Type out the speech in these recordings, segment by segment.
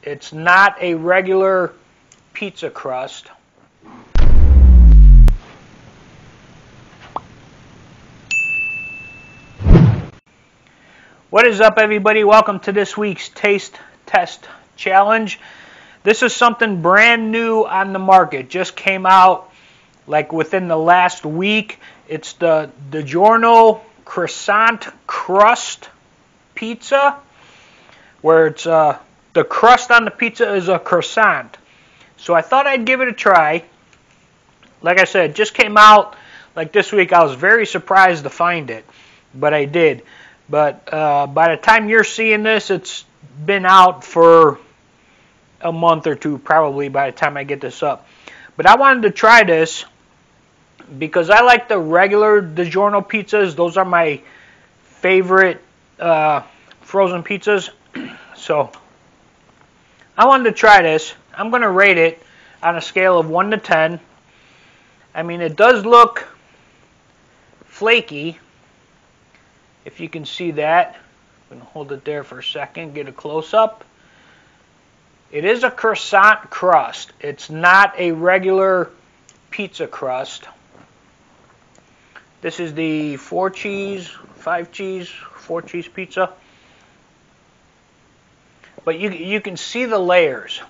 It's not a regular pizza crust. What is up, everybody? Welcome to this week's Taste Test Challenge. This is something brand new on the market. Just came out like within the last week. It's the DiGiorno croissant crust pizza, where it's the crust on the pizza is a croissant. So I thought I'd give it a try. Like I said, it just came out like this week. I was very surprised to find it, but I did. But by the time you're seeing this, it's been out for a month or two, probably, by the time I get this up. But I wanted to try this because I like the regular DiGiorno pizzas. Those are my favorite frozen pizzas. So I wanted to try this. I'm going to rate it on a scale of 1 to 10. I mean, it does look flaky, if you can see that. I'm going to hold it there for a second, get a close-up. It is a croissant crust. It's not a regular pizza crust. This is the 5 cheese pizza. But you can see the layers.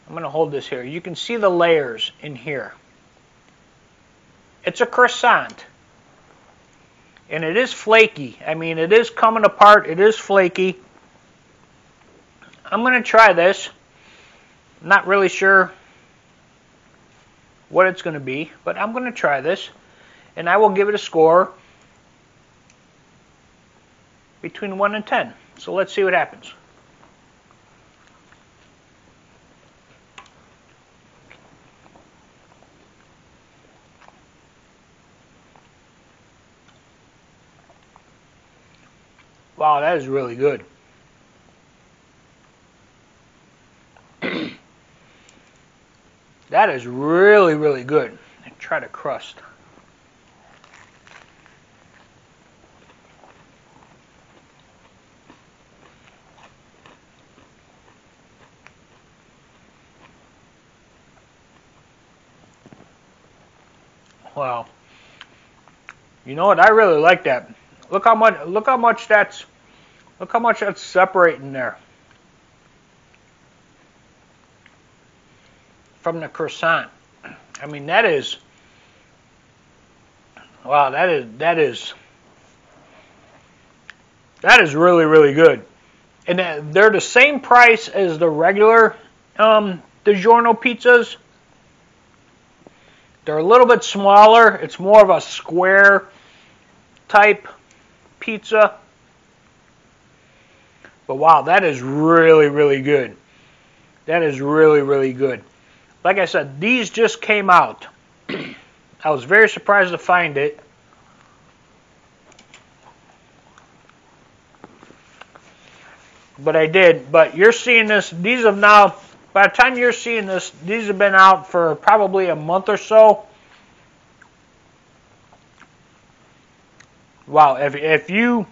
I'm going to hold this here. You can see the layers in here. It's a croissant. And it is flaky. I mean, it is coming apart. It is flaky. I'm going to try this. Not really sure what it's going to be, but I'm going to try this. And I will give it a score between 1 and 10. So let's see what happens. Wow, that is really good. That is really, really good. And try the crust. Wow. You know what? I really like that. Look how much that's separating there from the croissant. I mean, that is, wow, that is really, really good. And they're the same price as the regular DiGiorno pizzas. They're a little bit smaller. It's more of a square type pizza. But wow, that is really, really good. That is really, really good. Like I said, these just came out. I was very surprised to find it. But I did. But you're seeing this. These have now, by the time you're seeing this, these have been out for probably a month or so. Wow, if you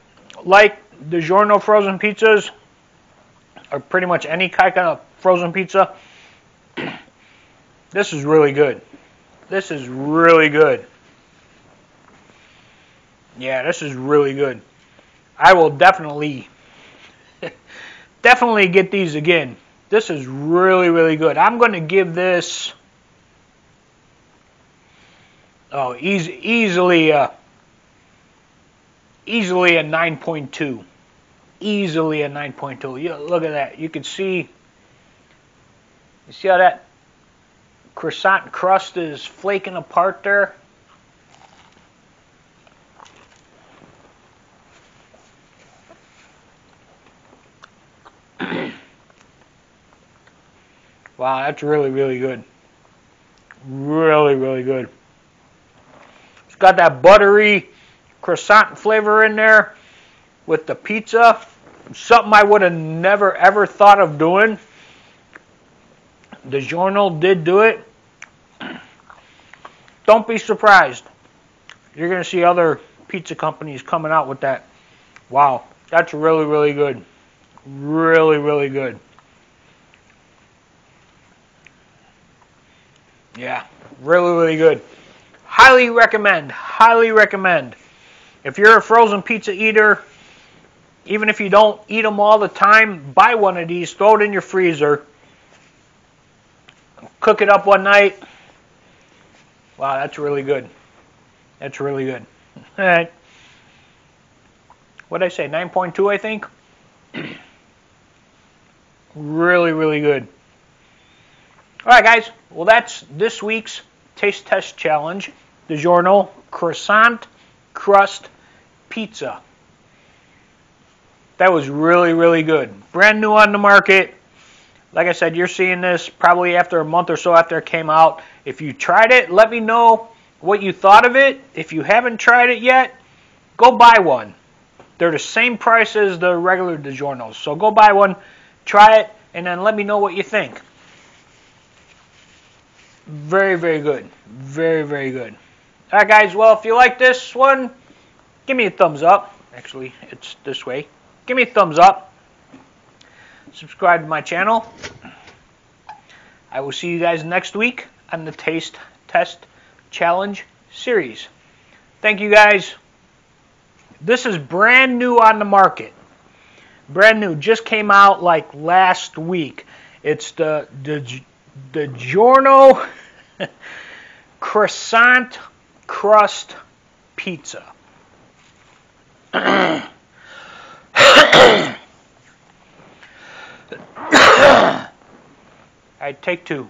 like DiGiorno frozen pizzas, or pretty much any kind of frozen pizza, this is really good. This is really good. Yeah, this is really good. I will definitely get these again. This is really, really good. I'm going to give this easily a 9.2. Easily a 9.2. Look at that. You can see. You see how that croissant crust is flaking apart there? Wow, that's really, really good. Really, really good. It's got that buttery croissant flavor in there with the pizza. Something I would have never, ever thought of doing. DiGiorno did do it. Don't be surprised. You're going to see other pizza companies coming out with that. Wow, that's really, really good. Really, really good. Yeah, really, really good. Highly recommend. Highly recommend. If you're a frozen pizza eater, even if you don't eat them all the time, buy one of these, throw it in your freezer, cook it up one night. Wow, that's really good. That's really good. All right. What did I say? 9.2, I think. Really, really good. All right, guys. Well, that's this week's Taste Test Challenge. DiGiorno croissant crust pizza. That was really, really good. Brand new on the market. Like I said, you're seeing this probably after a month or so after it came out. If you tried it, let me know what you thought of it. If you haven't tried it yet, go buy one. They're the same price as the regular DiGiornos. So go buy one, try it, and then let me know what you think. Very, very good. Very, very good. All right, guys. Well, if you like this one, give me a thumbs up. Actually, it's this way. Give me a thumbs up. Subscribe to my channel. I will see you guys next week on the Taste Test Challenge series. Thank you, guys. This is brand new on the market. Brand new. Just came out like last week. It's the DiGiorno croissant crust pizza. All right, take two.